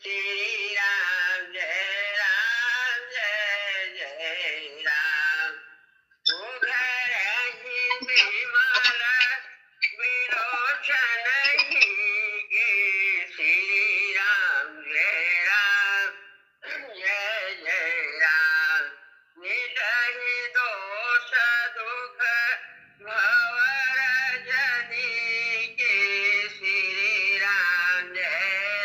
श्री राम जय जय राम। उघर ही विमल विलोचन ही के श्री राम जय राम। निडहि दोष दुख भवर जनी के श्री राम जय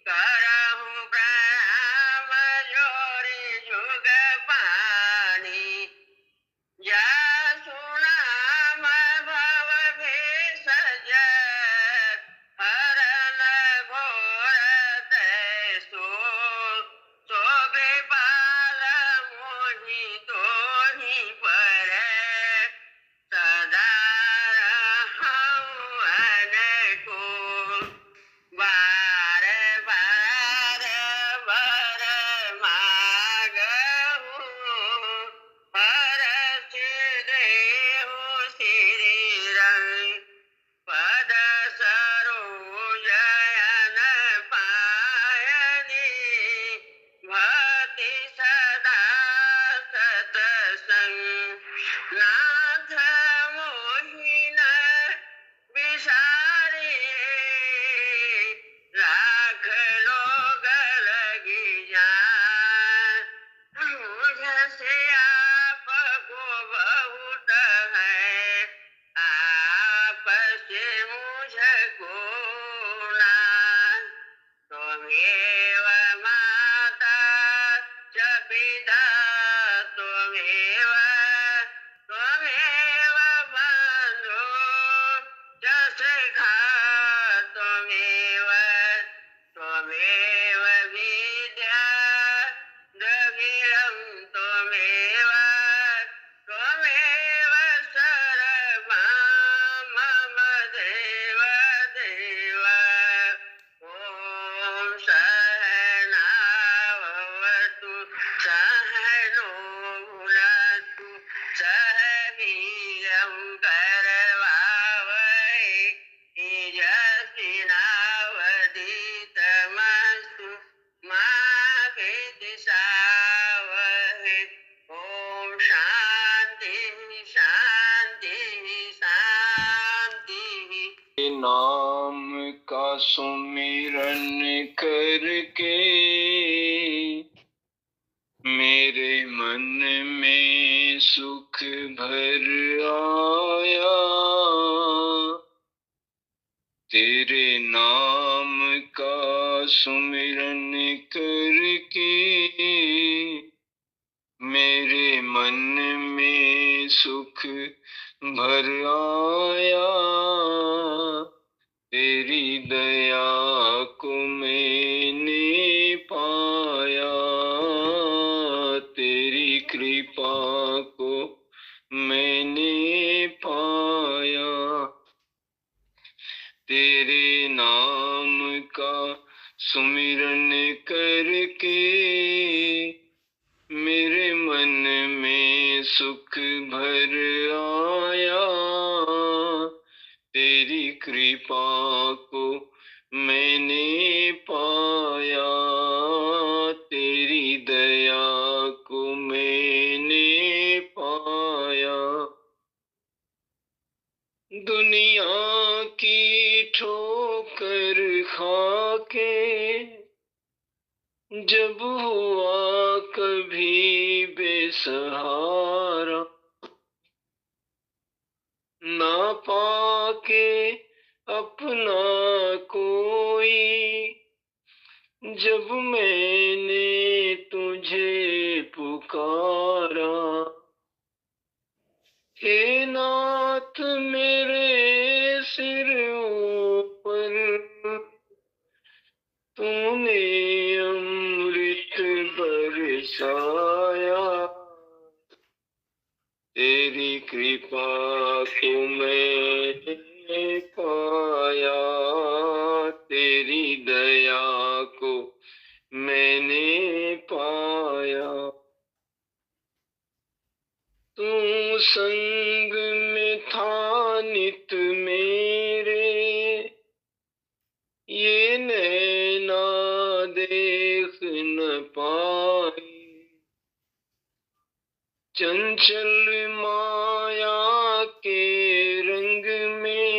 करहु प्रणाम जोरी जुग पानी जा सुनाम भव भेषज हरन घोर तैसो कृपाल मोहि तोहि पर सदा रहूं अनको बार बार वर मागहु हरष देहु श्री रंग पद सरोजन पायनी भक्ति सदा सतसंग नाथ मोहिन विसारी लाख लोग लगी जान मुझसे आपको बहुत है आपसे मुझको नाथ त्वमेव माता च पिता त्वमेव त्वमेव बन्धु च सखा त्वमेव त्वमेव विद्या द्रविणं त्वमेव त्वमेव सर्वं मम देव देव ॐ सहनावतु सहनो भुनक्तु सह वीर्यं करवावहै तेजस्विनावधीतमस्तु मा विद्विषावहै ॐ शान्ति शान्ति शान्तिः। नाम का सुमिरन करके मेरे मन में सुख भर आया। तेरे नाम का सुमिरन करके मेरे मन में सुख भर आया। तेरी दया को मैंने पाया, तेरी कृपा को मैंने पाया। तेरे नाम का सुमिरन करके मेरे मन में सुख भर आया। तेरी कृपा को मैंने पाया, तेरी दया को मैंने पाया। दुनिया की ठोकर खा के जब हुआ कभी बेसहारा, ना पाके अपना कोई जब मैंने तुझे पुकारा। हे नाथ मेरे सिर ऊपर तूने अमृत बरसाया। तेरी कृपा को मैंने पाया, तेरी दया को मैंने पाया। तू संग में था नित मेरे, ये नैना देख न पाई। चंचल माया के रंग में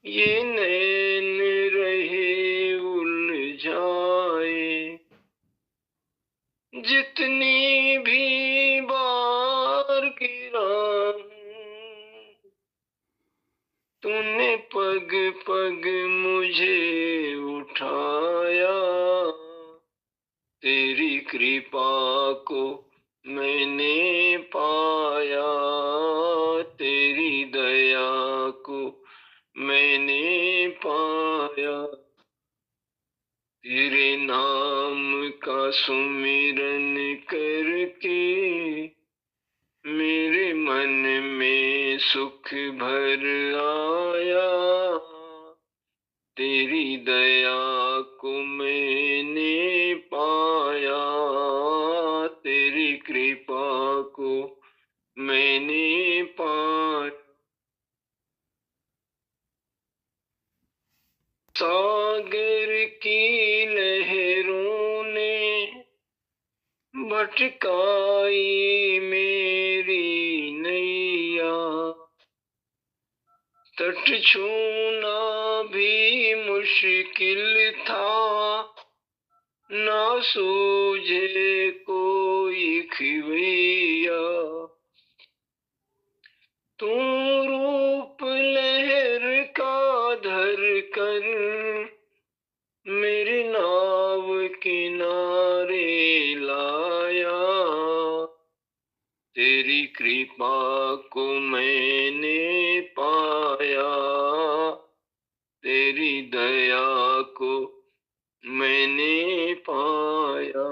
ये नैन रहे उलझाए। जितनी भी बार गिरा तूने पग पग मुझे कृपा को मैंने पाया, तेरी दया को मैंने पाया। तेरे नाम का सुमिरन करके मेरे मन में सुख भर आया। तेरी दया को मैंने पाया, तेरी कृपा को मैंने पाया। सागर की लहरों ने भटकाई मेरी नैया, तट छूना भी मुश्किल था, ना सूझे कोई खिवैया। तू रूप लहर का धर कर मेरी नाव किनारे लाया। तेरी कृपा को मैंने पाया, तेरी दया को मैंने पाया।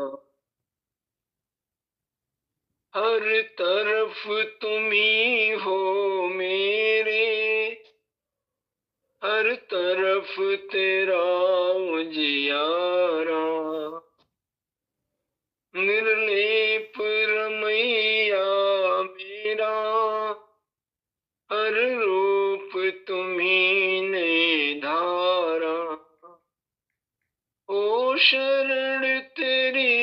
हर तरफ तुम ही हो मेरे, हर तरफ तेरा उजियारा। निर्लेप रमैया मेरा, हर रूप तुम्ही ने धारा। ओ शरण तेरी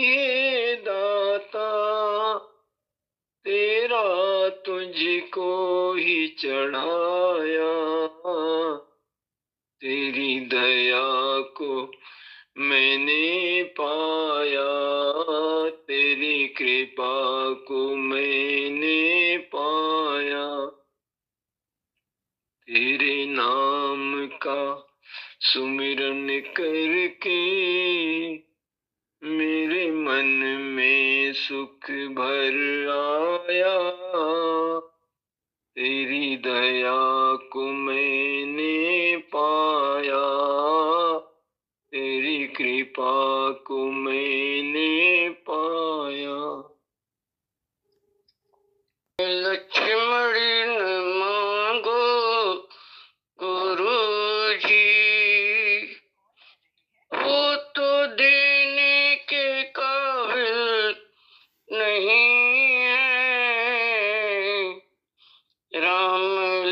है दाता, तेरा तुझको ही चढ़ाया। तेरी दया को मैंने पाया, तेरी कृपा को मैंने पाया। तेरे नाम का सुमिरन करके मेरे मन में सुख भर आया। तेरी दया को मैंने पाया, तेरी कृपा को मैंने पाया। लक्ष्मण न मांगो गुरुजी, वो तो देने के काबिल नहीं है। राम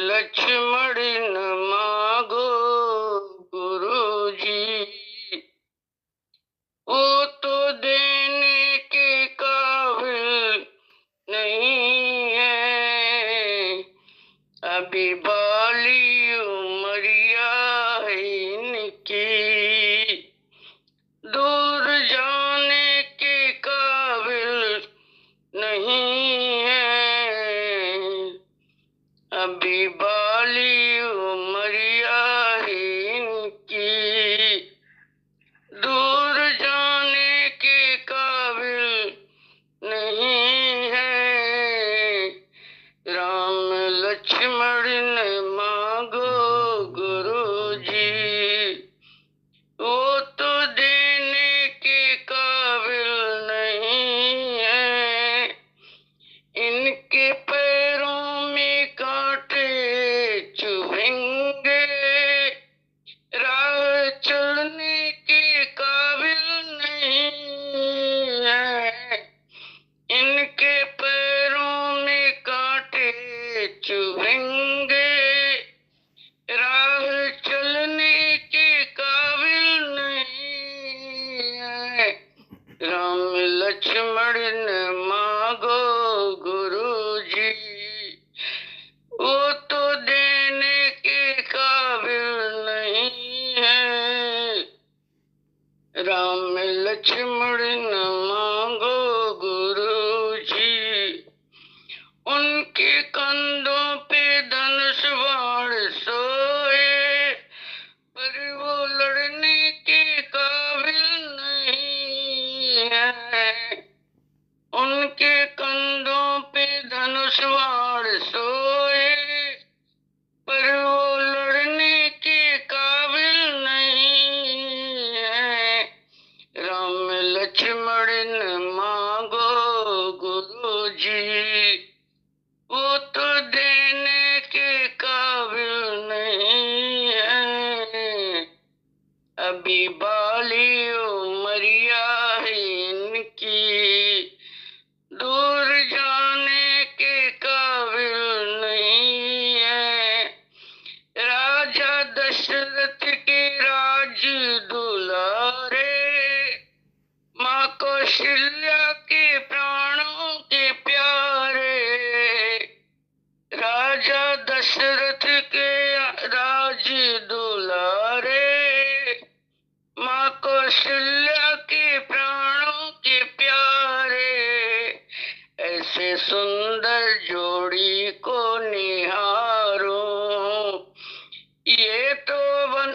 लक्ष्मण न मांगो गुरुजी, वो तो देने के काबिल नहीं है। अभी बाली उमरिया है इनकी, दूर जाने के काबिल नहीं है। अभी बाली उमरिया है इनकी, दूर जाने के काबिल नहीं है। राम लक्ष्मण न मांगो गुरुजी, वो तो देने के काबिल नहीं है। इनके पैरों में कांटे चुभेंगे, राह चलने के काबिल नहीं है। इनके पैरों में कांटे चुभेंगे, राह चलने के काबिल नहीं है। राम लक्ष्मण न मांगो गुरुजी, वो तो देने के काबिल नहीं है। राम लक्ष्मण न मांगो गुरुजी, उनके कंधों पे धनुष बाण सोए, पर वो लड़ने के काबिल नहीं है। अभी बाली उमरिया है इनकी, दूर जाने के काबिल नहीं है। राजा दशरथ के राज दुलारे, माँ कौशल्या के प्राणों के प्यारे। राजा दशरथ के राज दुलारे, माँ कौशल्या के प्राणों के प्यारे। ऐसे सुंदर जोड़ी को निहारो, ये तो वन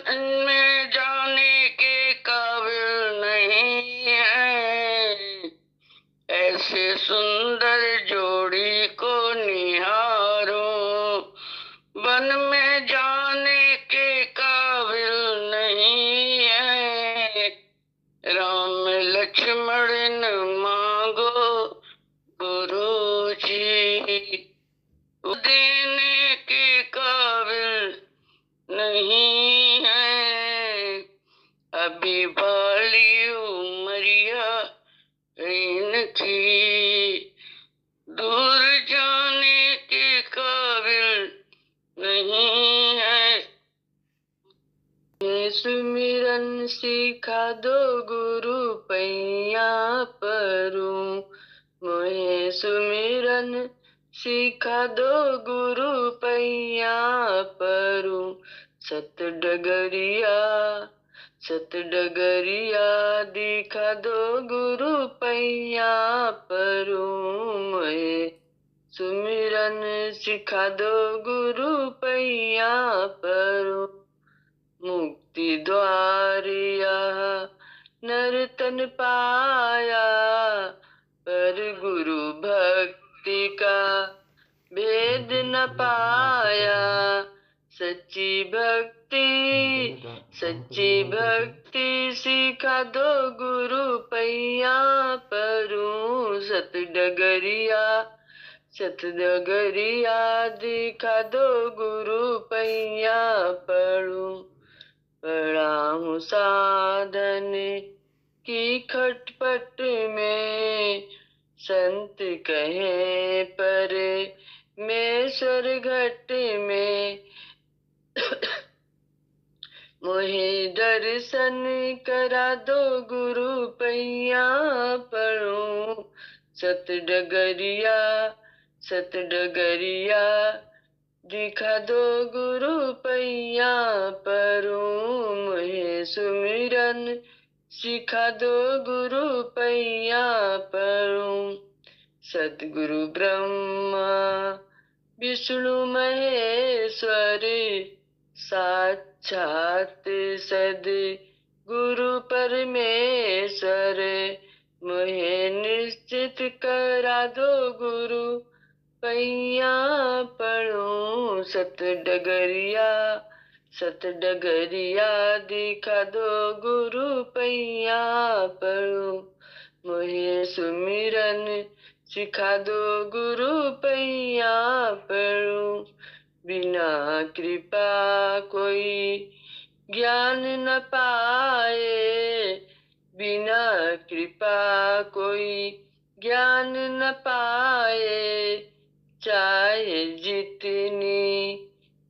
में जाने के काबिल नहीं है। ऐसे सुंदर जोड़ी को निहारो, वन में जाने के काबिल नहीं है। राम लक्ष्मण मांगो गुरु जी, देने के काबिल नहीं है। अभी बाली उमरिया इनकी, दूर जाने के काबिल नहीं है। सुमिरन सिखा दो गुरु पैया परूं, मोहे सुमिरन सिखा दो गुरु पैया परूं। सत डगरिया दिखा दो गुरु पैया परूं, मोहे सुमिरन सिखा दो गुरु पैया परूं। मुक्ति द्वारिया नर्तन पाया, पर गुरु भक्ति का भेद न पाया। सच्ची भक्ति सिखा दो गुरु पैया परूं। सत डगरिया दिखा दो गुरु पैया परूं। पड़ा हूँ साधन की खटपट में, संत कहे पर मेश्वर घट में। मोहे दर्शन करा दो गुरु पैया परूं। सत डगरिया दिखा दो गुरु पैया परूं। मोहे सुमिरन सिखा दो गुरु पैया परूं। सद्गुरु ब्रह्मा विष्णु महेश्वर, साक्षात सद्गुरु परमेश्वर। मोहे निश्चित करा दो गुरु पैया परूं। सत डगरिया दिखा दो गुरु पैया परूं। मोहे सुमिरन सिखा दो गुरु पैया परूं। बिना कृपा कोई ज्ञान न पाए, बिना कृपा कोई ज्ञान न पाए। चाहे जितनी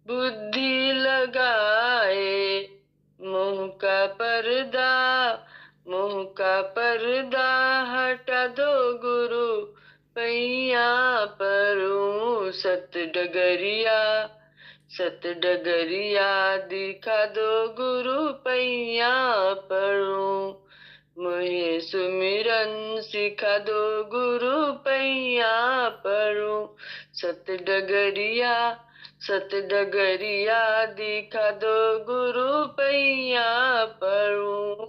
बुद्धि लगाए, मोह का पर्दा हटा दो गुरु पैया परूं। सत डगरिया दिखा दो गुरु पैया परूं। मोहे सुमिरन सिखा दो गुरु पैया परूं। सत डगरिया दिखा दो गुरु पैया परूं।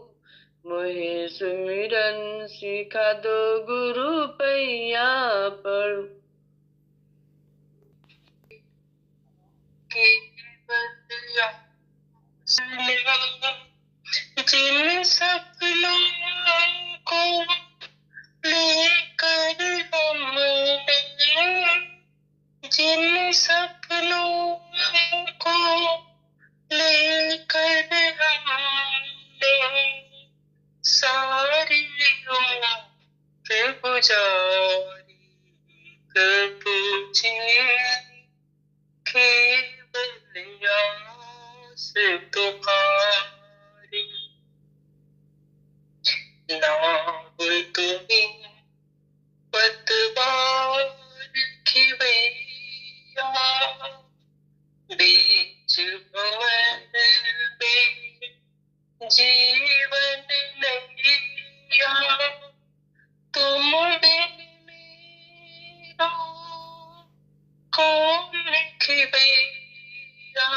मोहे सुमिरन सिखा दो गुरु पैया परूं। जिन सपनों को लेकर जिन सपनों को लेकर हमने पुजारी कब केवल आस तुम्हारी। नाव तुम्हें पतवार की भैया, बीच भंवर में जीवन नैया। तुम बिन मेरा कौन खिबैया,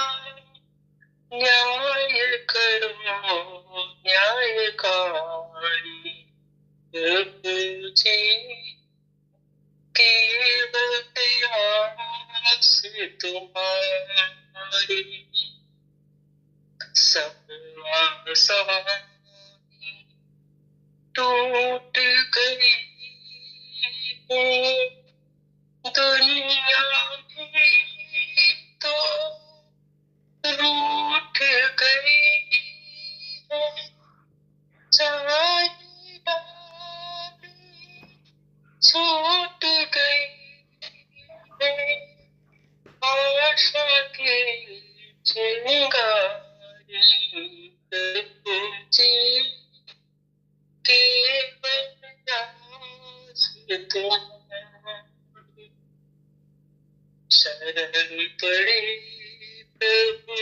न्याय करो न्यायकारी। प्रभु जी केवल आस तुम्हारी। सब आशा टूट गई है, दुनिया भी तो रूठ गई है। सारी डाली छूट गई है, आशा की चिंगारी। प्रभु जी केवल आस तुम्हारी। शरण पड़े प्रभु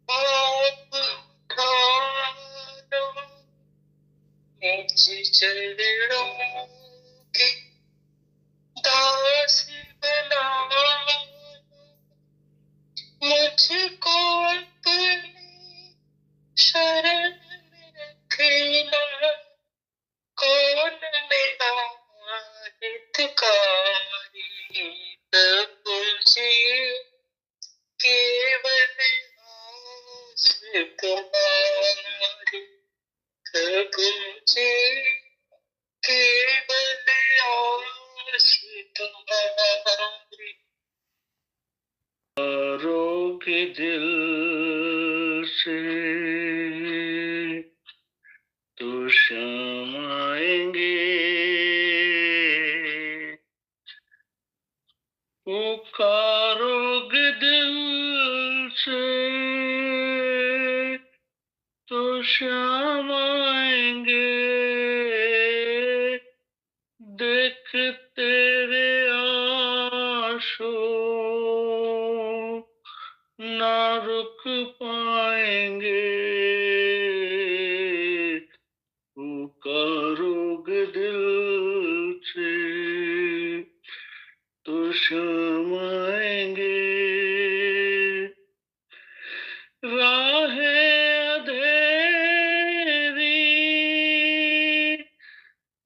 आप उठारो, निज चरणों के दास बनाओ। मुझको अपनी शरण में रखना, कौन मेरा हितकारी। प्रभु जी केवल आस तुम्हारी। प्रभु जी केवल आस तुम्हारी। आरोग्य दिल से तो शाम आएंगे, पुकारोगे दिल से तो शाम आएंगे। देख तेरे आंसू ना रुक पाएंगे, पुकारोगे दिल से तो शाम आएंगे। राहें अंधेरी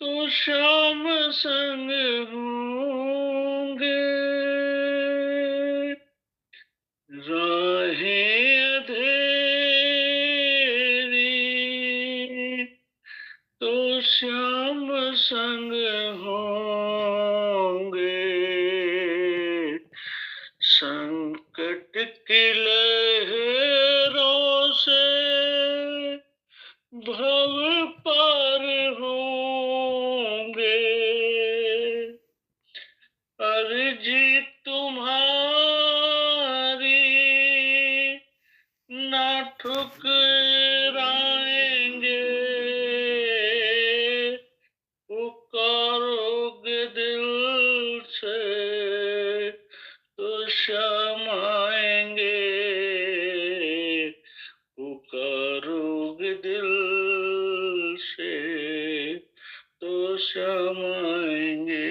तो शाम संग होंगे, राहें अंधेरी तो श्याम संग होंगे। संकट की लहरों से भव पार होंगे, अर्जी तुम्हारी ना ठुकराएंगे। पुकारोगे दिल से तो शाम आएंगे, पुकारोगे दिल से तो शाम आएंगे।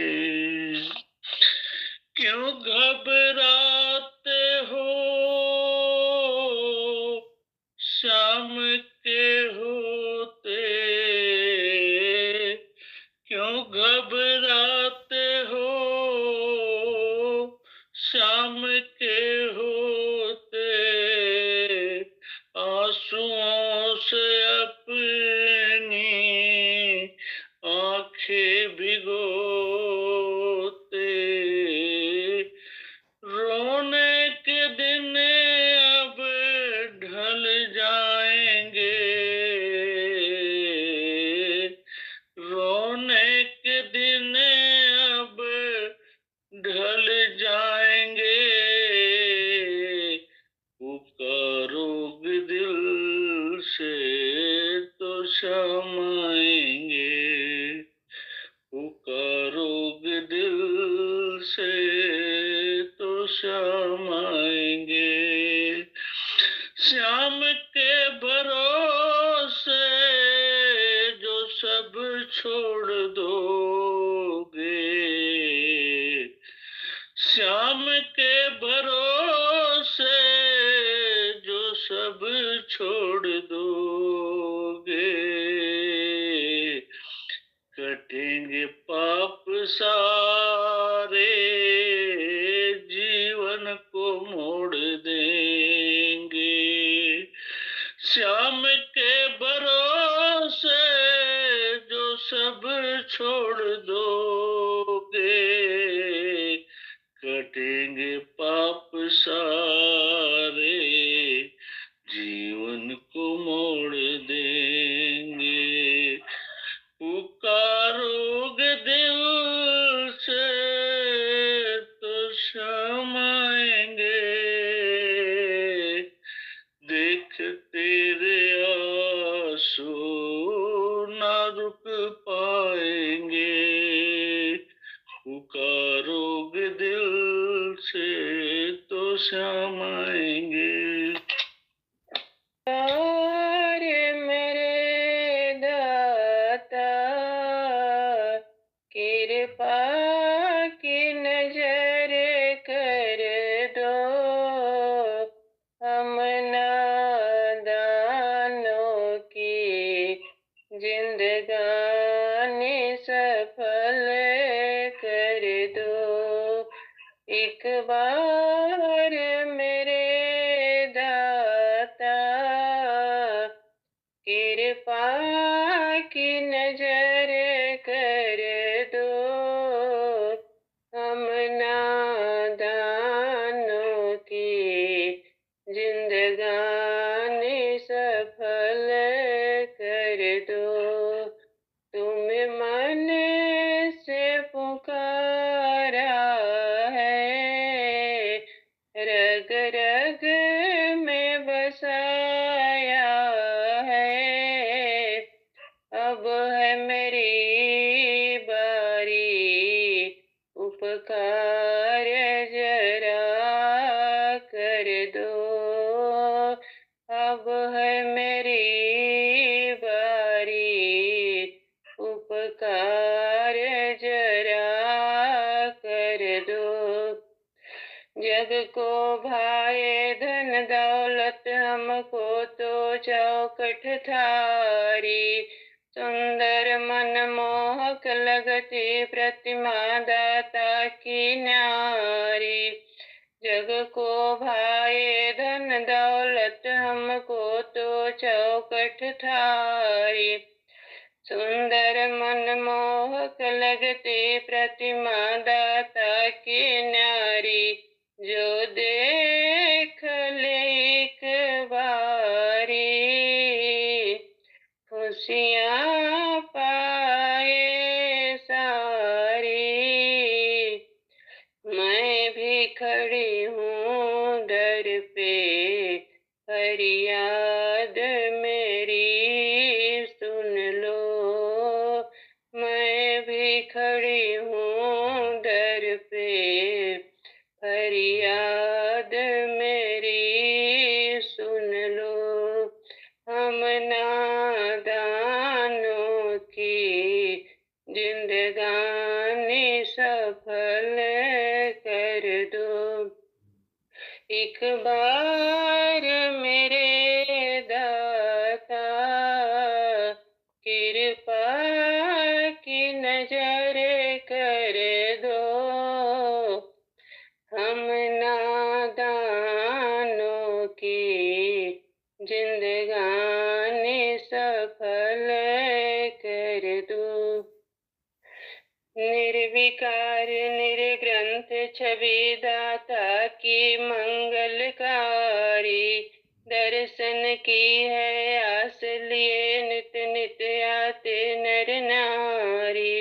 क्यों घबराते हो शाम के होते, क्यों घबराते हो शाम के होते। आंसुओं से अपनी आंखें भिगोते, रोने के दिन अब ढल जाएंगे, रोने के दिन शमाएंगे। पुकारोगे दिल से तो शमाएंगे। श्याम के भरोसे जो सब छोड़ दोगे, श्याम के भरोसे जो सब छोड़ दोगे, कटेंगे पाप सारे, जीवन को मोड़ देंगे। श्याम के भरोसे जो सब छोड़ दोगे, कटेंगे पाप सारे, जीवन को मोड़ देंगे। पुकारोगे दिल से तो शमाएंगे। देख तेरे आंसू ना रुक पाएंगे। पुकारोगे दिल से तो शमाएंगे। और मेरे दाता कृपा की नजर कर दो, हम नादानों की जिंदगानी सफल कर दो। एक बार मेरे दाता कृपा की नजर कर दो, हम नादानों की जिंदगानी सफल कर दो। तुम मन से पुकारा है, रग रग में बसाया है। अब है मेरी बारी, उपकार जरा कर दो। अब है मेरी बारी, उपकार जरा कर दो। जग को भाए धन दौलत, हमको तो चौखट थारी। सुंदर मनमोहक लगती प्रतिमा दाता की न्यारी। जग को भाए धन दौलत, हमको तो चौखट थारी। सुंदर मनमोहक लगती प्रतिमा दाता की न्यारी। जो देख ले एक बारी, खुशियाँ पाए सारी। मैं भी खड़ी हूँ दर पे, फरियाद मेरी सुन लो। मैं भी खड़ी हूँ दर पे, फरियाद मेरी सुन लो। हम नादानों की जिंदगानी सफल कर दो। एक बार मेरे दाता कृपा की नजर कर दो, हम नादानों की जिंदगानी सफल कर दो। निर्विकार निर्ग्रंथ छवि दाता की मंगलकारी। दर्शन की है आस लिए नित नित आते नर नारी।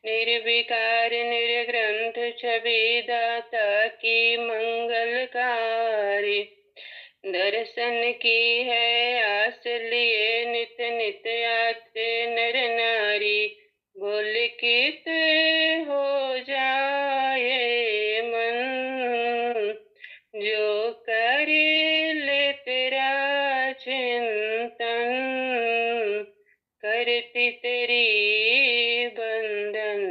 निर्विकार निर्ग्रंथ छवि दाता की मंगलकारी। दर्शन की है आस लिए नित नित करती तेरी बंधन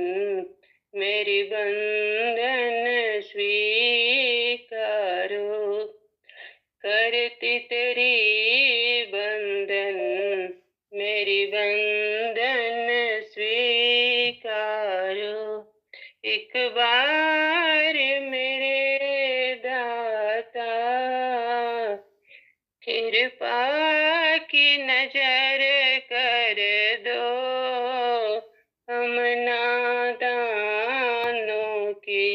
मेरी बंधन स्वीकारो, करती तेरी बंधन मेरी बंधन स्वीकारो। एक बार मेरे दाता कृपा की नजर कर दो, हम नादानों की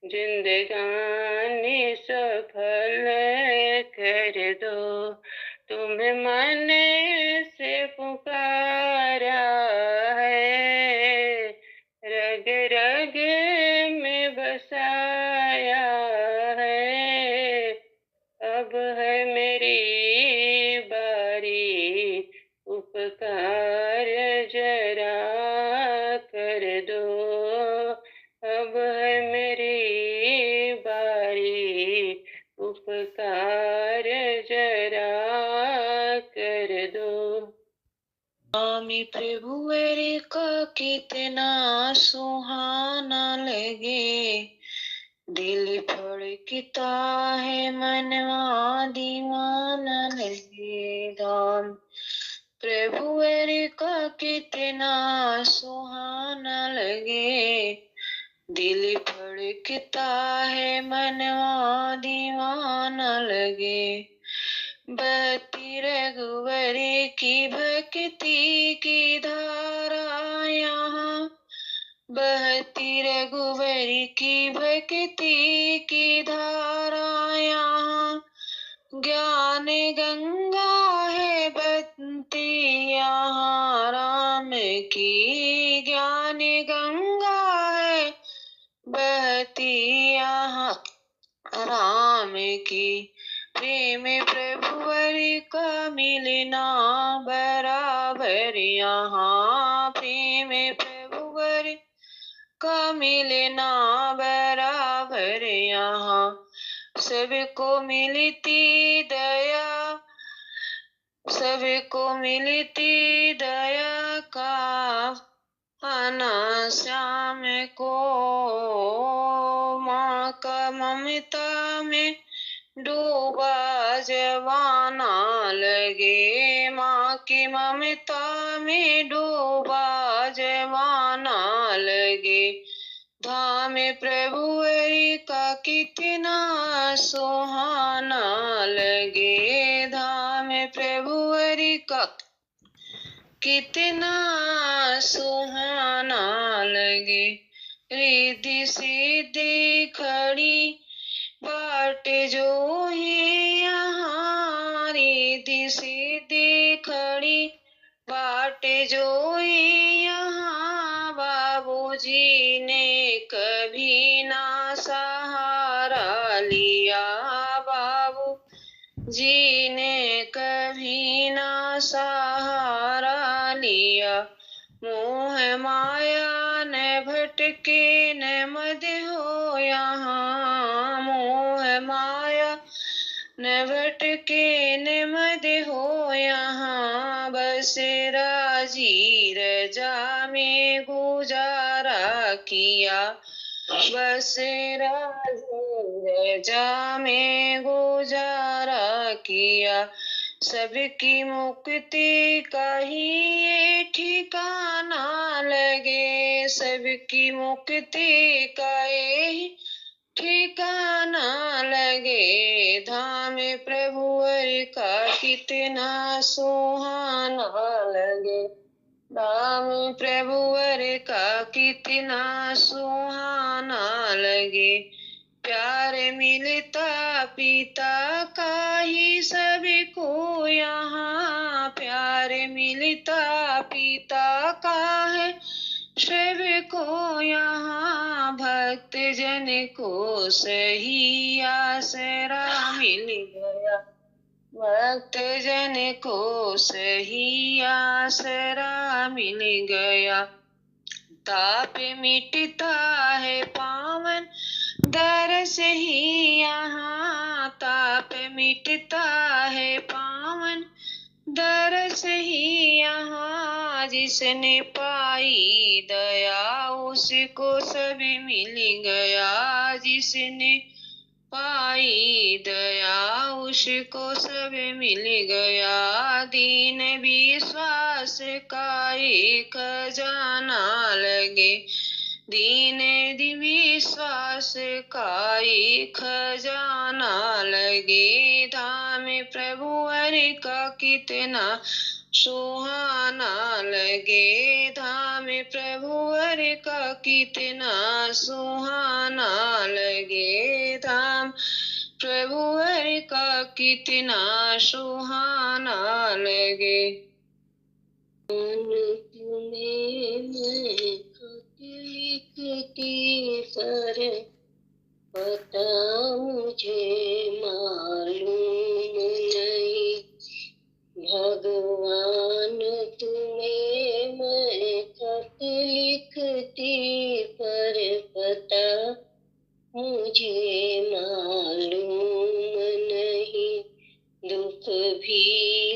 जिंदगानी सफल कर दो। तुम्हें मन से पुकारा है, रग रग में बसाया है, अब है मेरी बारी उपकार जरा कर दो, अब है मेरी बारी उपकार जरा कर दो। स्वामी प्रभु मेरे का कितना सुहाना लगे, दिल फड़कता है मनवा दीवाना लगे। धाम प्रभु मेरे का कितना सुहाना लगे, दिल फड़कता है मनवा दीवाना लगे। बहती रघुवरी की भक्ति की धारा यहाँ, बहती रघुवरी की भक्ति की धारा यहाँ, ज्ञान गंगा है बहती यहाँ राम की, ज्ञान गंगा है बहती यहाँ राम की। प्रेम प्रभुवरी का मिलना बराबर यहाँ, प्रेम प्रभुवरी का मिलना बराबर यहाँ। सबको मिलती दया, सबको मिलती दया का आना श्याम को, माँ का ममता में डूबा जवाना लगे, माँ की ममता में डूबा जवाना लगे। धाम प्रभुवरी का कितना सुहाना लगे, धाम प्रभुवरी का कितना सुहाना लगे। रिद्धि सिद्धि खड़ी बाट जो ही यहाँ, रिद्धि सिद्धि खड़ी बाट जो ही यहाँ, बाबूजी ने कभी ना सहारा लिया, बाबू जी ने कभी ना सहारा लिया। मोह माया ने भटके न मद हो यहाँ, मोह माया न भटके न मद हो यहाँ। बस राजी रजा में गुजारा किया, बस राजी रजा में गुजारा किया। सबकी मुक्ति का ही ये ठिकाना लगे, सबकी मुक्ति का ये ठिकाना लगे। धाम प्रभुवर का कितना सुहाना लगे, धाम प्रभुवर का कितना सुहाना लगे। प्यार मिलता पिता का ही सभी को यहाँ, प्यार मिलता पिता का है सभी को यहाँ। भक्त जन को सही आसरा मिल गया, भक्त जन को सही आसरा मिल गया। ताप मिटता है पावन दरस ही यहाँ, ताप मिटता है पावन दरस ही यहाँ। जिसने पाई दया उसको सब मिल गया। जिसने पाई दया उसको सब मिल गया। दीन विश्वास का एक खजाना लगे। दीन विश्वास का एक खजाना लगे। धाम प्रभुवर का कितना सुहाना लगे। धाम प्रभुवर का कितना सुहाना लगे। धाम प्रभुवर का कितना सुहाना लगे। लिखती पर पता मुझे मालूम नहीं। भगवान तुम्हें मैं खत लिखती पर पता मुझे मालूम नहीं। दुख भी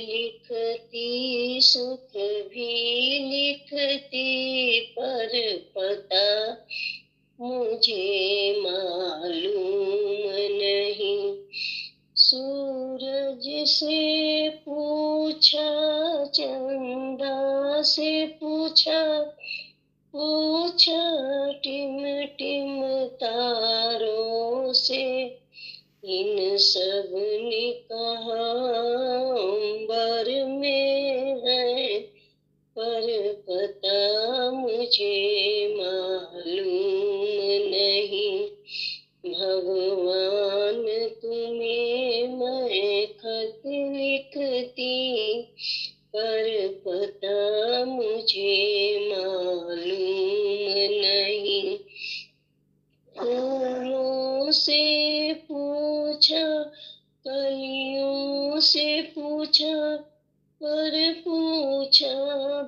लिखती सुख भी लिखती पर पता मुझे मालूम नहीं। सूरज से पूछा चंदा से पूछा पूछा टिम टिम तारों से। इन सब ने कहा अंबर में है पर पता मुझे मालूम नहीं। भगवान तुम्हें मैं खत लिखती पर पता मुझे मालूम नहीं। फूलों से पूछा कलियों से पूछा पर पूछा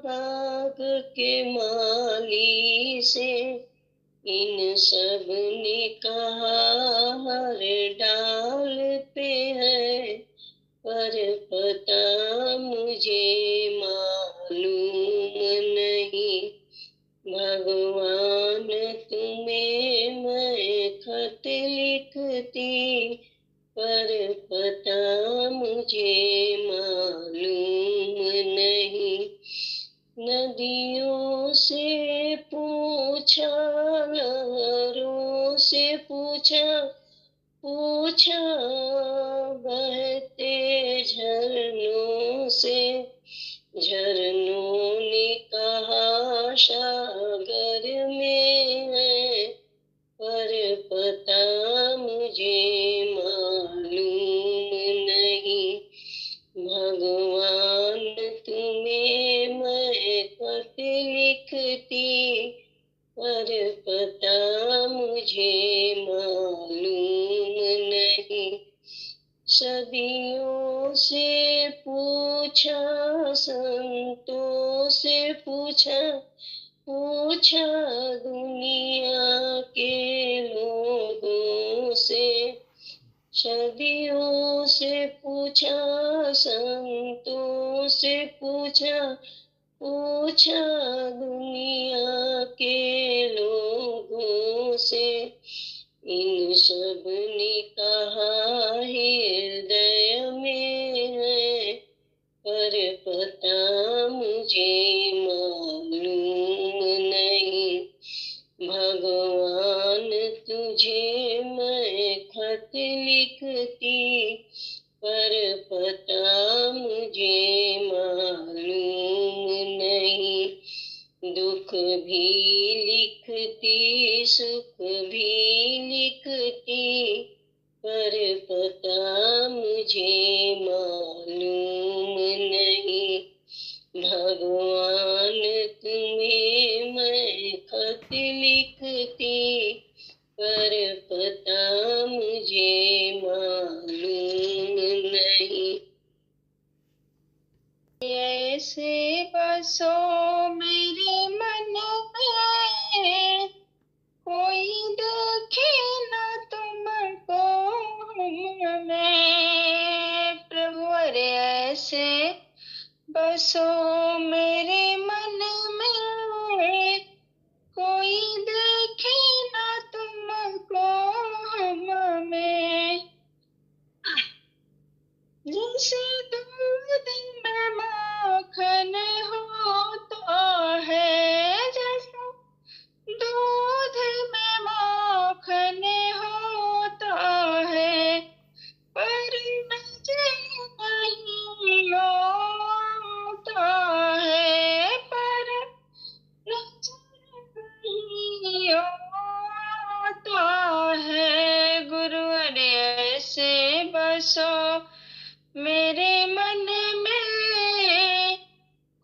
बाग के माली से। इन सब ने कहा हर डाल पे है पर पता मुझे मालूम नहीं। भगवान तुम्हें मैं खत लिखती पर पता मुझे मालूम नहीं। नदियों से पूछा लहरों से पूछा पूछा बहते झरनों से। झरनों ने कहा सागर में है पर पता मुझे मालूम नहीं। भगवान तुम्हें मैं खत लिखती पर पता मुझे मालूम नहीं। सदियों से पूछा संतों से पूछा पूछा दुनिया के लोगों से। सदियों से पूछा संतों से पूछा पूछा दुनिया के लोगों से। इन सब ने कहा हृदय में है पर पता मुझे मालूम नहीं। भगवान तुझे मैं खत लिखती पर पता मुझे मालूम नहीं। दुख भी लिखती सुख भी लिखती पर पता मुझे मालूम नहीं। भगवान तुम्हें मैं खत लिखती पर पता मुझे मालूम नहीं। ऐसे बसो मेरे मन में कोई देखे न तुमको मैं। प्रभु अरे ऐसे बसो मेरे मन मेरे मन में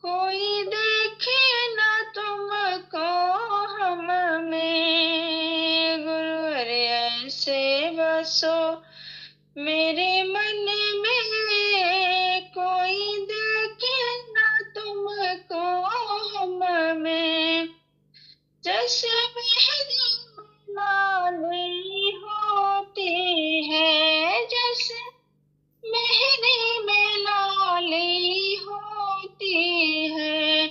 कोई देखे ना तुमको हम में। गुरुवर ऐसे बसो मेरे मन में, कोई देखे ना तुमको हम में। जैसे मेहंदी लाली होती है, जैसे मेहंदी में लाली होती है,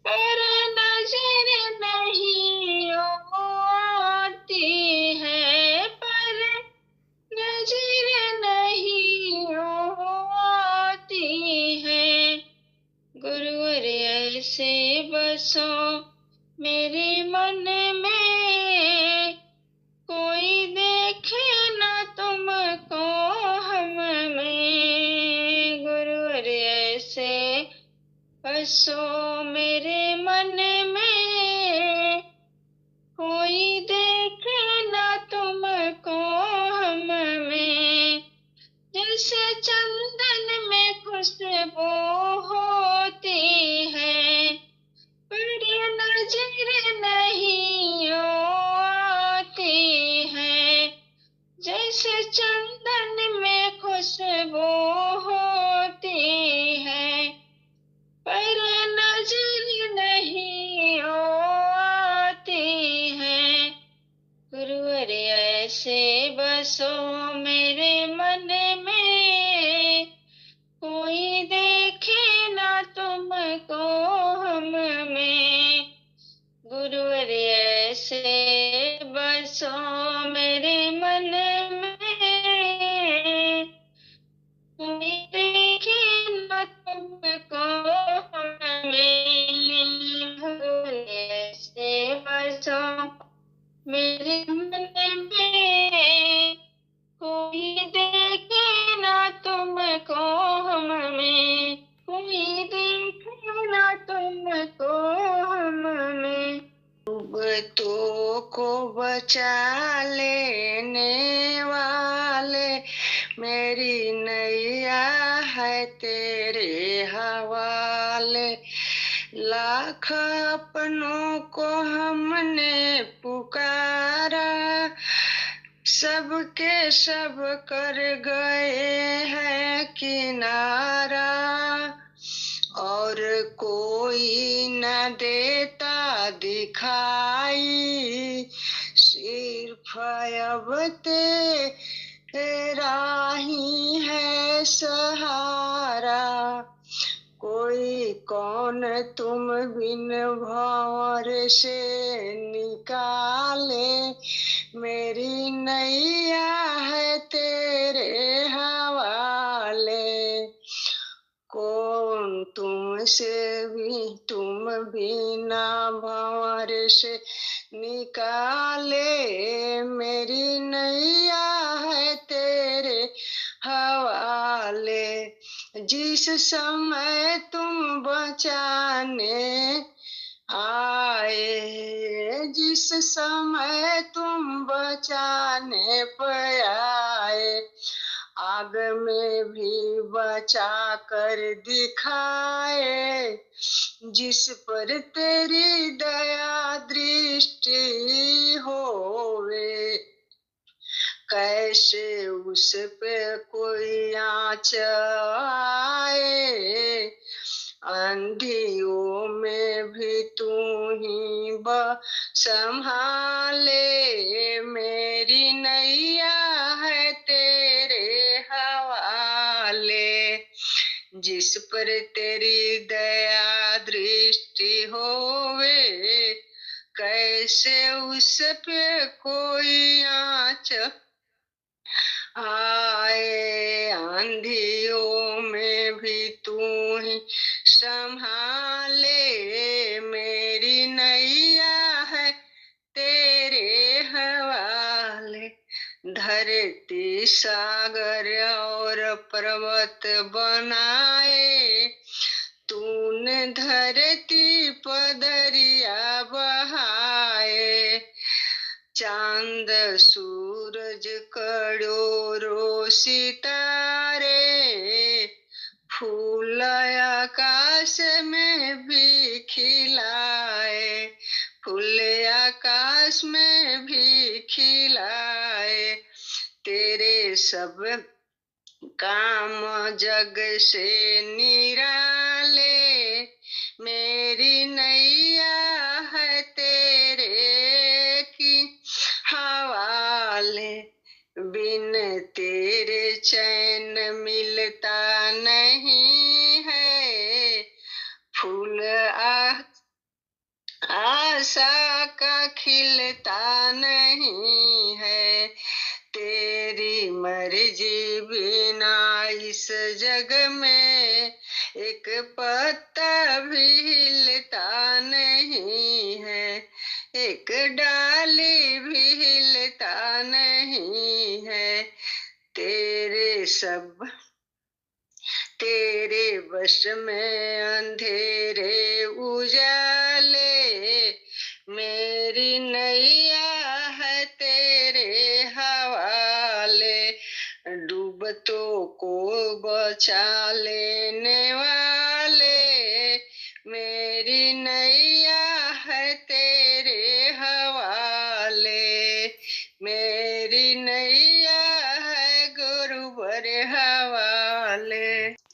पर नजर नहीं आती है, पर नजर नहीं आती है। गुरुवर ऐसे बसो मेरे मन में, कोई देखे ना तुमको हम में। गुरुवर ऐसे बसो मेरे मन में, कोई देखे ना तुमको हम में। जैसे चंदन में खुशबू होती है, पर नजर नहीं आती है। जैसे चंदन में खुशबू होती है, पर नजर नहीं आती है। गुरुवर ऐसे बसो मेरे मन में, कोई देखे ना तुमको हम में। गुरुवर ऐसे बसो मेरे मन में, कोई देखे ना तुमको हम में। गुरुवर ऐसे बसो मेरे मन में, कोई देखे ना तुमको हम में। कोई देखे ना तुमको हम में। डूबतों को बचा लेने वाले, मेरी नैया है तेरे हवाले। लाख अपनों को हमने पुकारा, सबके सब कर गए हैं किनारा। और कोई न देता दिखाई, सिर्फ अब तेरा ही है सहारा। कोई कौन तुम बिन भंवर से निकाले, मेरी नैया है तेरे हवाले। कौन तुम बिना भंवर से निकाले, मेरी नैया है तेरे हवाले। जिस समय तुम बचाने आए, जिस समय तुम बचाने पे आए, आग में भी बचा कर दिखाए। जिस पर तेरी दया दृष्टि होवे, कैसे उस पे कोई आँच आए। आंधियों में भी तू ही संभाले, मेरी नैया है तेरे हवाले। जिस पर तेरी दया दृष्टि होवे, कैसे उस पे कोई आँच आए। आंधियों में भी तू ही संभाले, मेरी नैया है तेरे हवाले। धरती सागर और पर्वत बनाए, तूने धरती पर दरिया बहाए। चांद सूरज करोड़ों सितारे, खिलाए, फूल आकाश में भी खिलाए। तेरे सब काम जग से निराले, मेरी नैया है तेरे की हवाले। बिन तेरे चैन मिलता नहीं है, फूल आशा का खिलता नहीं है। तेरी मर्जी बिना इस जग में एक पत्ता भी हिलता नहीं है, एक डाली भी हिलता नहीं है। तेरे वश में अंधेरे उजाले, मेरी नैया है तेरे हवाले। डूबतों को बचा लेने वाले, मेरी नैया है तेरे हवाले। मेरी नैया है गुरुवर हवाले।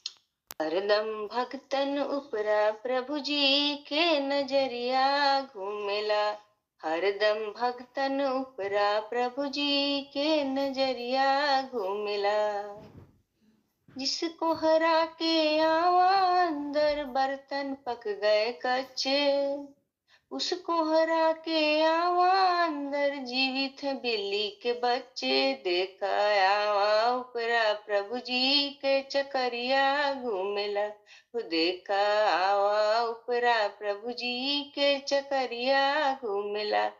हरदम भक्तन उपरा प्रभु जी के नजरिया घूमेला। हरदम भक्तन उपरा प्रभु जी के नजरिया घूमेला। जिसको हरा के आवा अंदर बर्तन पक गए कच्चे, उसको हरा के आवा अंदर जीवित है बिल्ली के बच्चे। देखा आवा उपरा प्रभु जी के चकरिया घूमेला। देखा आवा उपरा प्रभु जी के चकरिया घूमेला।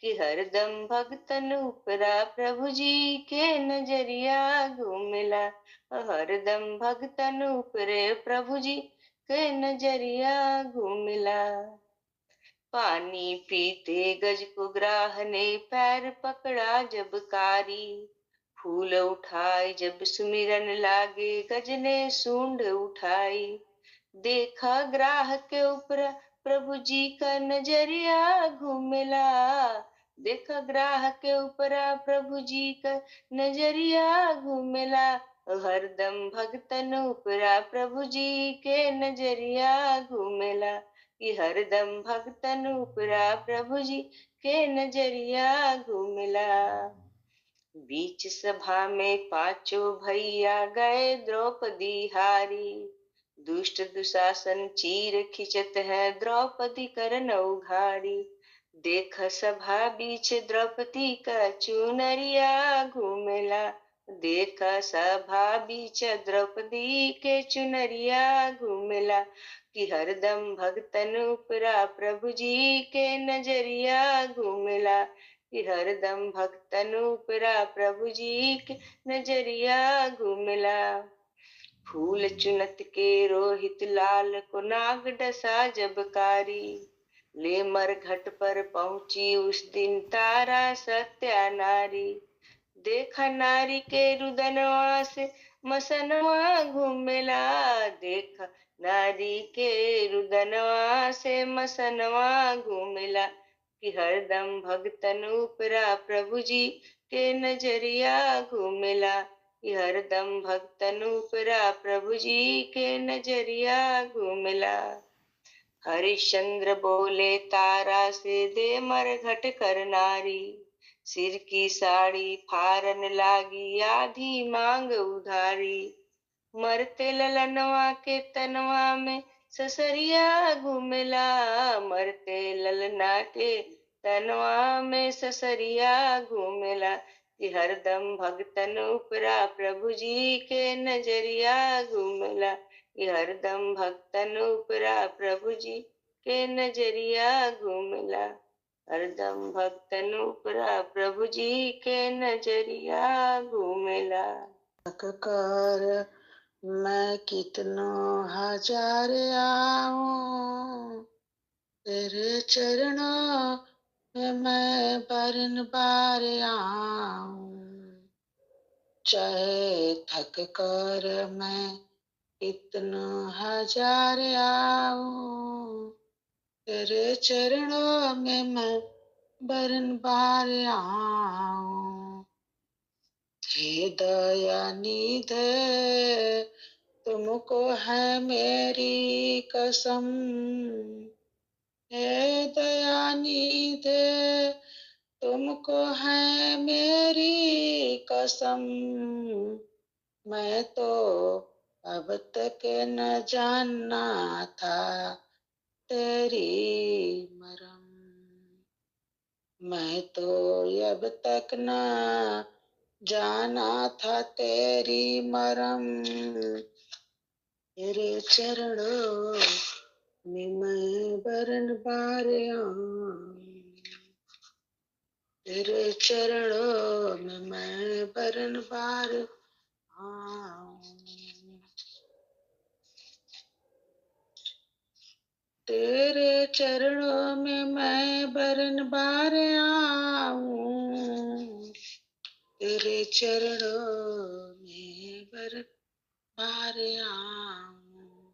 कि हरदम भक्तन उपरा प्रभु जी के नजरिया घूमेला। हरदम भक्तन उपरे प्रभु जी के नजरिया घूमेला। पानी पीते गज को ग्राह ने पैर पकड़ा जब कारी, फूल उठाए जब सुमिरन लागे गज ने सूंड उठाई। देखा ग्राह के ऊपर प्रभु जी का नजरिया घूमेला। देखा ग्राह के ऊपर प्रभु जी का नजरिया घूमेला। हरदम भक्तन उपरा प्रभु जी के नजरिया घूमेला। कि हरदम भक्तन उपरा प्रभु जी के नजरिया घूमेला। बीच सभा में पांचों भैया गए द्रौपदी हारी, दुष्ट दुशासन चीर खिंचत है द्रौपदी करन उघारी। देख सभा बीच द्रौपदी का चुनरिया घूमेला। देख सभा बीच द्रौपदी के चुनरिया घूमेला। कि हरदम भक्तन उपरा प्रभु जी के नजरिया घूमेला। कि हरदम भक्तन उपरा प्रभु जी के नजरिया घूमेला। फूल चुनत के रोहित लाल को नाग डसा जब कारी, ले मर घट पर पहुंची उस दिन तारा सत्या नारी। देखा नारी के रुदनवा से मसनवा घूमेला। देखा नारी के रुदनवा से मसनवा घूमेला। कि हरदम भक्तन उपरा प्रभु जी के नजरिया घूमेला। कि हरदम भक्तन उपरा प्रभु जी के नजरिया घूमेला। हरिश्चंद्र बोले तारा से दे मर घट कर नारी, सिर की साड़ी फारन लागी आधी मांग उधारी। मरते ललनवा के तनवा में ससरिया घूमेला। मरते ललना के तनवा में ससरिया घूमेला। कि हरदम भक्तन उपरा प्रभु जी के नजरिया घूमेला। कि हरदम भक्तन उपरा प्रभु जी के नजरिया घूमेला। हरदम भक्तन उपरा प्रभु जी के नजरिया घूमेला। कर मैं कितनों हजार आऊं, तेरे चरणों में मैं बार आऊं। चाहे थक कर मैं कितनों हजार आऊं, तेरे चरणों में मैं बारंबार आऊं। हे दयानिधे तुमको है मेरी कसम। हे दयानिधे तुमको है मेरी कसम। मैं तो अब तक न जानना था तेरी मरम। मैं तो अब तक न जाना था तेरी मरम। तेरे चरणों में मैं बारंबार आऊं। तेरे चरणों में मैं बारंबार आऊं। तेरे चरणों में मैं बारंबार आऊं। तेरे चरणों में बारंबार आऊं।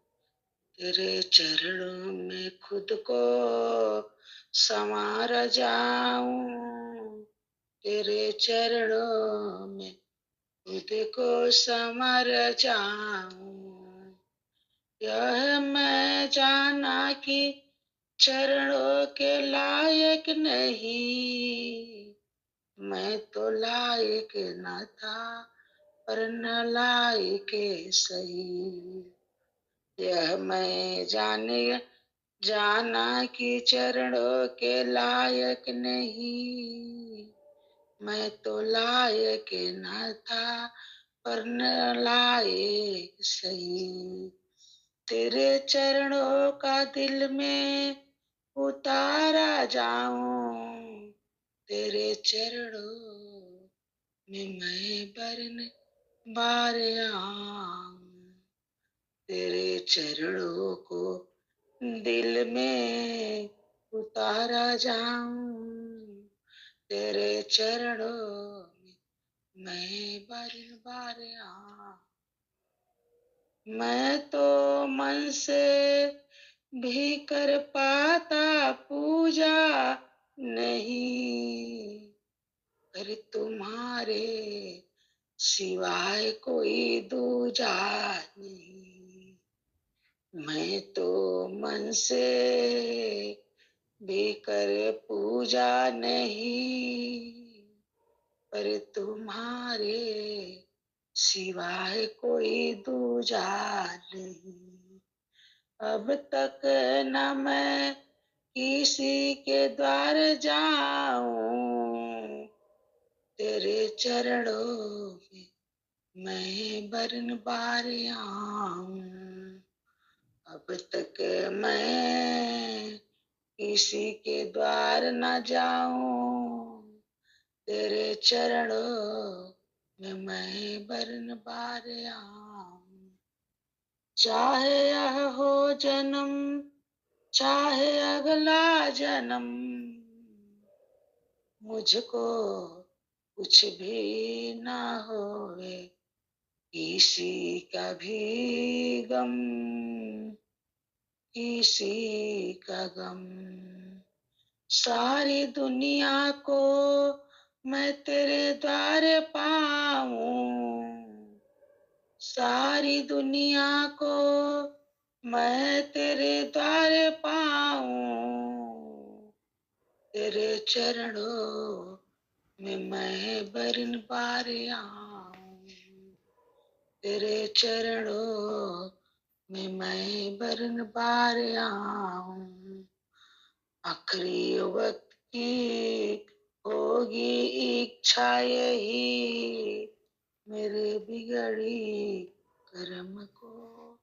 तेरे चरणों में खुद को संवार जाऊं। तेरे चरणों में खुद को संवार जाऊं। यह मैं जाना कि चरणों के लायक नहीं। मैं तो लायक न था पर न लायक सही। यह मैं जाना कि चरणों के लायक नहीं। मैं तो लायक न था पर न लायक सही। तेरे चरणों का दिल में उतारा जाऊं। तेरे चरणों में मैं बारंबार आऊं। तेरे चरणों को दिल में उतारा जाऊं। तेरे चरणों में मैं बारंबार आऊं। मैं तो मन से भी कर पाता पूजा नहीं। पर तुम्हारे सिवाय कोई दूजा नहीं। मैं तो मन से भी कर पूजा नहीं। पर तुम्हारे सिवाय कोई दूजा नहीं। अब तक न मैं किसी के द्वार जाऊं। तेरे चरणों में मैं बारंबार आऊं। अब तक मैं किसी के द्वार न जाऊं। तेरे चरणों में मैं बारंबार आऊं। चाहे यह हो जन्म चाहे अगला जन्म, मुझको कुछ भी ना होवे किसी का भी गम। किसी का गम। सारी दुनिया को मैं तेरे द्वारे पाऊं। सारी दुनिया को मैं तेरे द्वारे पाऊं। तेरे चरणों में मैं बारंबार आऊं। तेरे चरणों में मैं बारंबार आऊं। आखिरी वक्त की होगी इच्छा यही, मेरे बिगड़ी कर्म को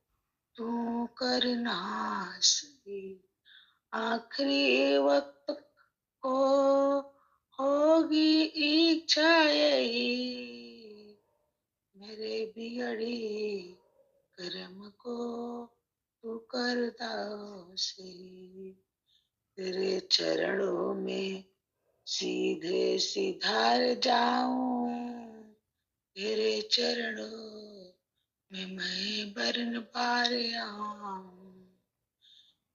तू करना सही। आखिरी वक्त को होगी इच्छा यही, मेरे बिगड़ी कर्म को तू कर दो सही। तेरे चरणों में सीधे सिधार जाऊं। तेरे चरणों में मैं बारंबार आऊं।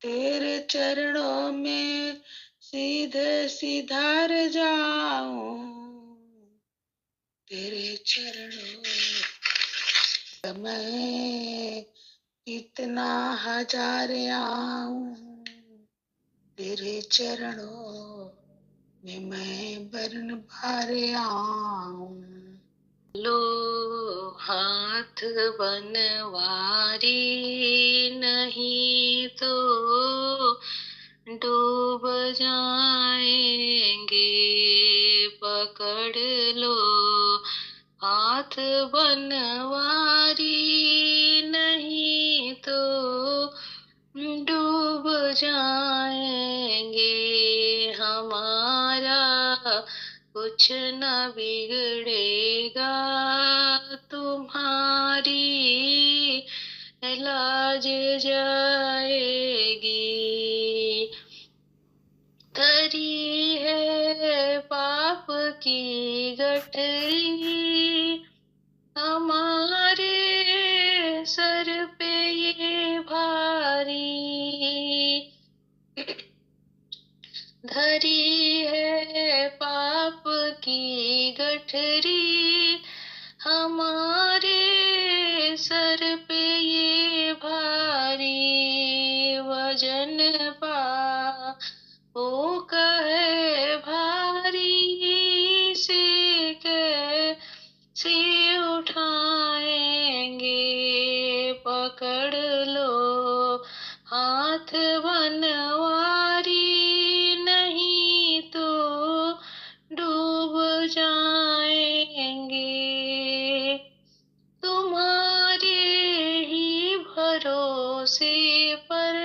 तेरे चरणों में सीधे सिधार जाऊं, तेरे चरणों मैं कितना हजार आऊं, तेरे चरणों में मैं वर्ण भार आऊं। लो हाथ बनवारी, नहीं तो डूब जाएंगे, पकड़ लो हाथ बनवारी, नहीं तो डूब जाएंगे, हमारा कुछ न बिगड़ेगा, तुम्हारी लाज जाएगी। धरी है पाप की गठरी, हमारे सर पे ये भारी, धरी है पाप की गठरी, हमारे सर पे ये भारी, वजन पा वो कहे भारी, से कैसे उठाएंगे, पकड़ लो हाथ बनवारी, नहीं तो डूब जाएंगे, तुम्हारे ही भरोसे पर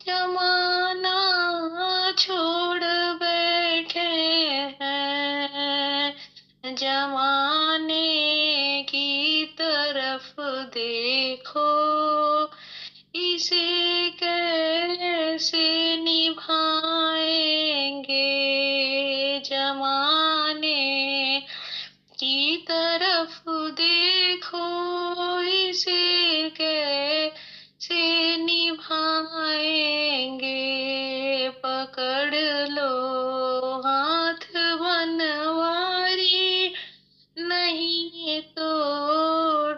जमाना छोड़ बैठे हैं, जमाने की तरफ देखो, इसे कैसे निभाएंगे, जमाने की तरफ देखो, इसे कैसे निभाएंगे, पकड़ लो हाथ बनवारी, नहीं तो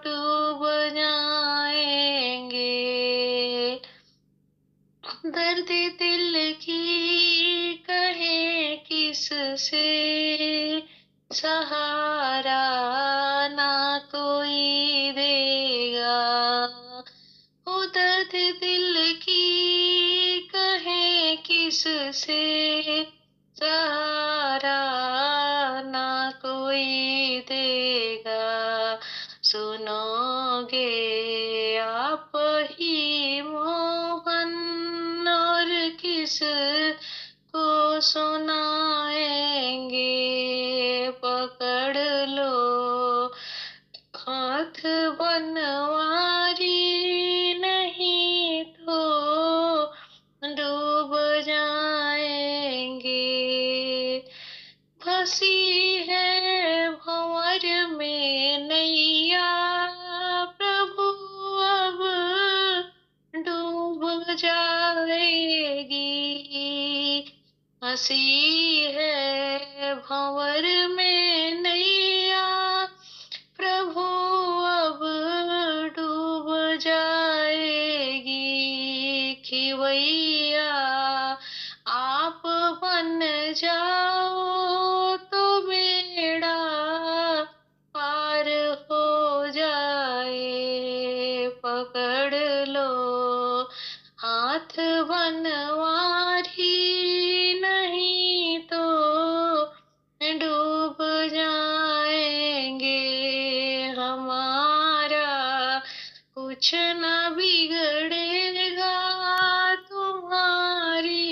डूब जाएंगे। दर्द दिल की कहे किससे सहारा ना कोई देगा, ओ दर्द दिल की कहे किससे सहारा ना कोई देगा, सुनोगे आप ही मोहन, और किस को सुनाएंगे, पकड़ लो हाथ बनवारी, नहीं तो डूब जाएंगे, फंसी है भंवर में नैया, प्रभु अब डूब जाएगी, हंसी है भंवर में नैया, प्रभु अब डूब जाएगी, खिवैया आप बन जाओ तो बेड़ा पार हो जाए, पकड़ लो हाथ बनवारी, नहीं तो डूब जाएंगे, हमारा कुछ न बिगड़ेगा, तुम्हारी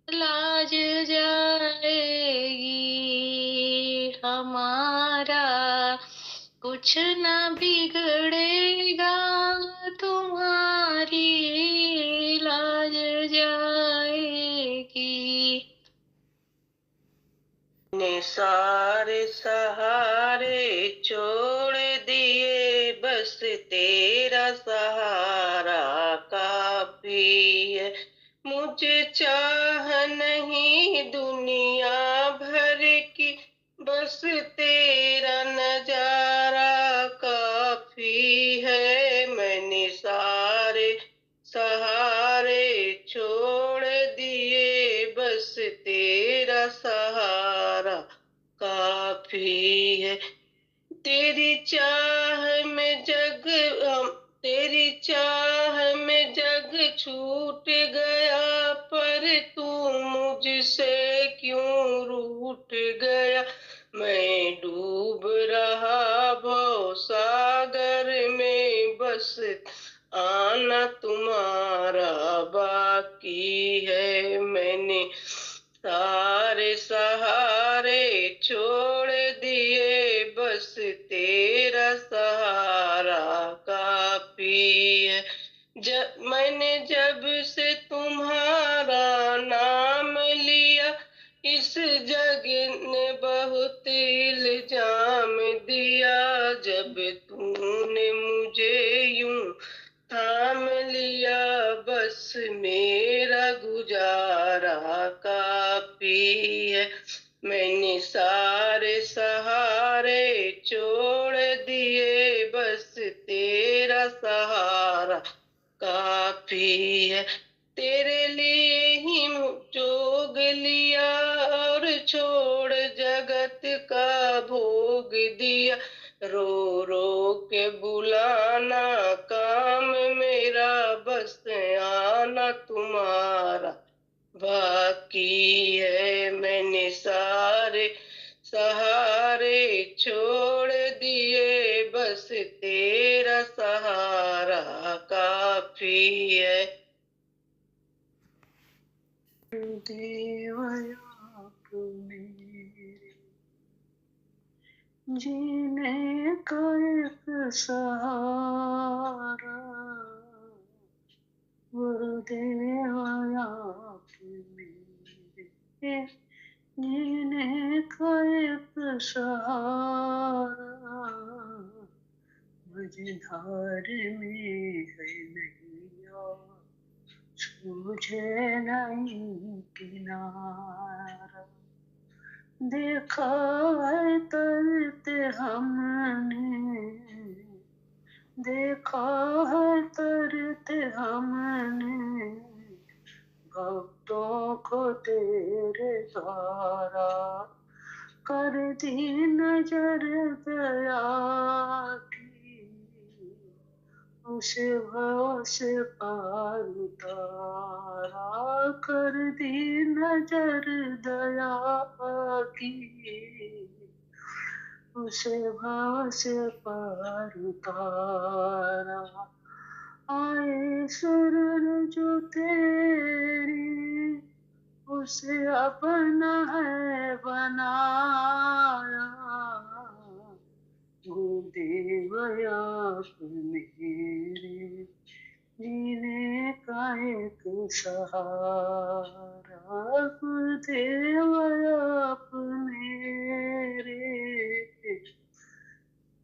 लाज जाएगी, हमारा कुछ न बिगड़ेगा, तुम्हारी लाज जाएगी। ने सारे सहारे छोड़ दिए, बस तेरा सहारा काफी, है। मुझे चाह नहीं दुनिया भर की, बस तेरा नजारा काफी है। मैंने सारे सहारे छोड़ दिए, बस तेरा सहारा काफी है। तेरी चाह में जग तेरी चाह में जग छूट गया, पर तू मुझसे क्यों रूठ गया। मैं डूब रहा भव सागर में, बस आना तुम्हारा बाकी है। मैंने सारे सहारे छोड़ दिए, बस तेरा सहारा काफी है। मैंने जब से तुम्हारा नाम लिया, इस जग ने बहुत इल्जाम दिया। जब तूने मुझे यूं थाम लिया, बस मेरा गुजारा काफी है। मैंने सारे सहारे छोड़ दिए, बस तेरा सहारा काफी है। तेरे लिए ही जोग लिया और छोड़ जगत का भोग दिया। रो रो के बुलाना काम मेरा, बस आना तुम्हारा बाकी है। मैंने सारे सहारे छोड़ दिए, बस तेरा सहारा काफी है। देवया मेरे जीने का एक सहारा, गुरुदेवया मेरे जीने का एक सहारा, मझधार में है नैया, सूझे नहीं किनारा। देखा है तरते हमने, देखा है तरते हमने, भक्तों को तेरे द्वारा। कर दी नजर दया की, उसे भव से पार उतारा। कर दी नजर दया की, उसे भव से पार उतारा। आए शरण जो तेरी, उसे अपना है बनाया। गुरुदेव आप मेरे जीने का एक सहारा। गुरुदेव आप मेरे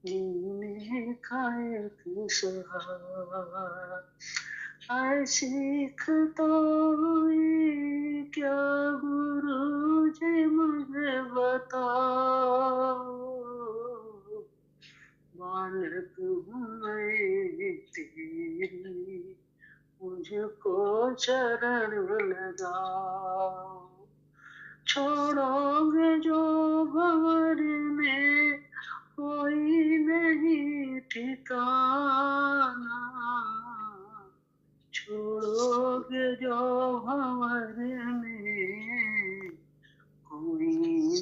जीने का एक सहारा। आए सीख तो हुई क्या गुरु जी मुझे बताओ, बालक हूँ मैं तेरी, मुझको चरण लगाओ। छोड़ोगे जो भंवर में कोई नहीं ठिकाना, छोड़ोगे जो भंवर में कोई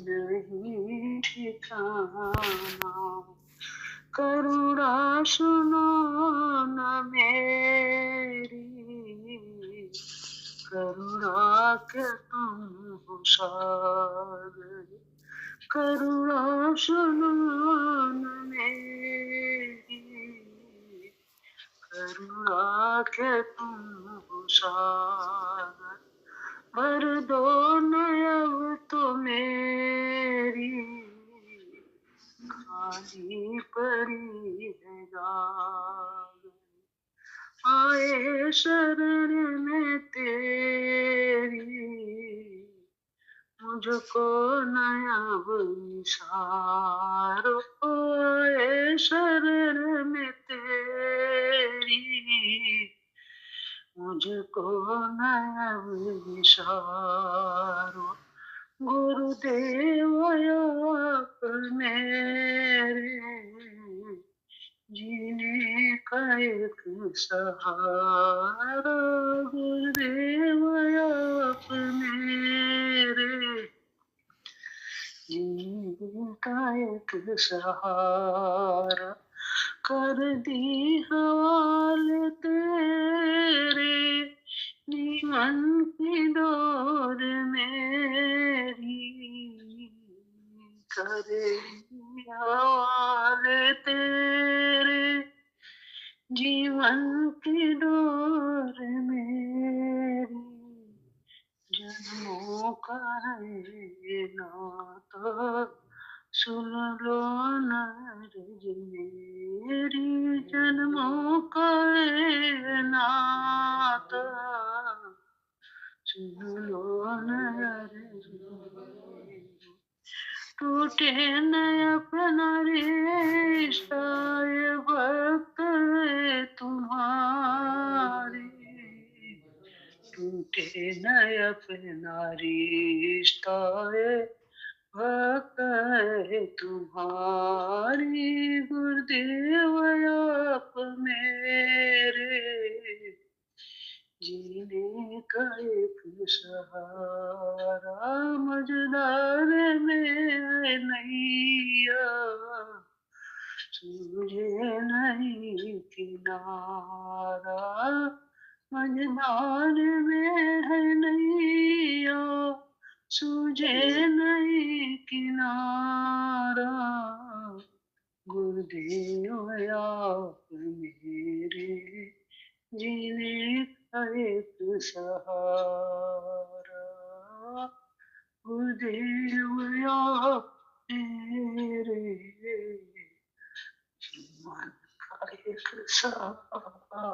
नहीं ठिकाना। करुणा सुनो न मेरी, करुणा के तुम हो सागर। करुणा सुनो न मेरी, करुणा के तुम हो सागर। भर दो नयव तो मेरी, खाली पड़ी है गागर। आए शरण में तेरी, मुझको नया विचारो आए शरण में तेरी, मुझको नया विचारो। गुरुदेव आप मेरे जीने का एक सहारा, गुरुदेव आप मेरे जीने का एक सहारा। कर दी हवाले तेरे जीवन की डोर मेरी, कर दी हवाले तेरे जीवन की डोर मेरी। जन्मों का है नाता सुन लो नारज मेरी, जन्मों का है नाता सुन लो नारज मेरी। टूटे न अपना रिश्ता ये वक्त है तुम्हारी, टूटे न अपना रिश्ता ये वक्त है तुम्हारी। गुरुदेव आप मेरे जीने का एक सहारा, मझधार में है नैया सूझे नहीं किनारा, मझधार में है नैया सूझे नहीं किनारा। गुरुदेव आप मेरे जीने का एक सहारा, गुरुदेव आप मेरे जीवन का एक सहारा।